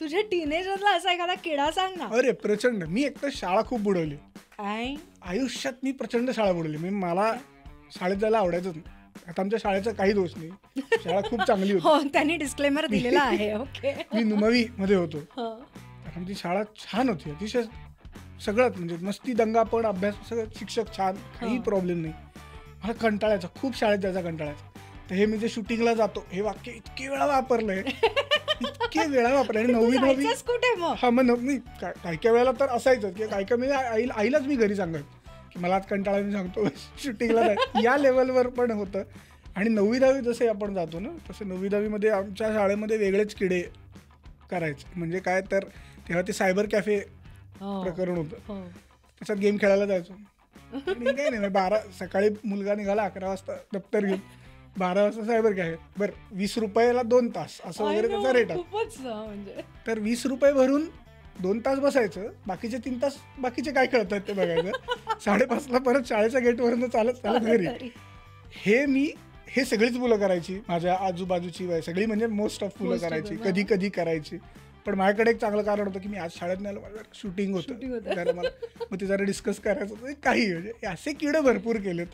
तुझ्या टीनेजरला असा एखादा किडा सांग ना. अरे प्रचंड. मी एकतर शाळा खूप बुडवली काय आयुष्यात. मी प्रचंड शाळा बुडवली. मला शाळेत जायला आवडायचंच नाही. आता आमच्या शाळेचा काही दोष नाही, शाळा खूप चांगली होती. हो, त्यांनी डिस्क्लेमर दिलेला आहे. ओके. मी 9वी मध्ये होतो. आमची शाळा छान होती, अतिशय सगळंच म्हणजे मस्ती, दंगा, पण अभ्यास सगळं, शिक्षक छान, काही प्रॉब्लेम नाही. मला कंटाळायचा, खूप शाळेत जायचा कंटाळायचा. तर हे मी जे शूटिंगला जातो हे वाक्य इतके वेळा वापरलंय, इतके वेळा वापरलं. आणि 9वी कुठे मग? हा मग मी काही काही वेळेला तर असायचं की काही काही म्हणजे आईलाच मी घरी सांगत की मला आज कंटाळा, मी सांगतो शूटिंगला जाय, या लेवलवर पण होतं. आणि 9वी-10वी जसे आपण जातो ना, तसे 9वी-10वीमध्ये आमच्या शाळेमध्ये वेगळेच किडे करायचे. म्हणजे काय तर तेव्हा ते सायबर कॅफे प्रकरण होतं, त्याच्यात गेम खेळायला जायचो. आणि काय नाही, 12 सकाळी मुलगा निघाला 11 वाजता दप्तर घेऊन, 12 वाजता सायबर कॅफे, बरं 20 रुपयाला 2 तास असं वगैरे त्याचा रेट आहे. तर 20 रुपये भरून 2 तास बसायचं, बाकीचे 3 तास बाकीचे काय खेळतात ते बघायचं. 5:30ला परत शाळेच्या गेटवरून चालत चालत घरी. हे सगळीच मुलं करायची, माझ्या आजूबाजूची वय सगळी, म्हणजे मोस्ट ऑफ मुलं करायची, कधी कधी करायची. पण माझ्याकडे एक चांगलं कारण होतं की मी आज शाळेत नाही आलो, माझं शूटिंग होतं जरा, मला मग ते जरा डिस्कस करायचं होतं काही, म्हणजे असे किडे भरपूर केलेत.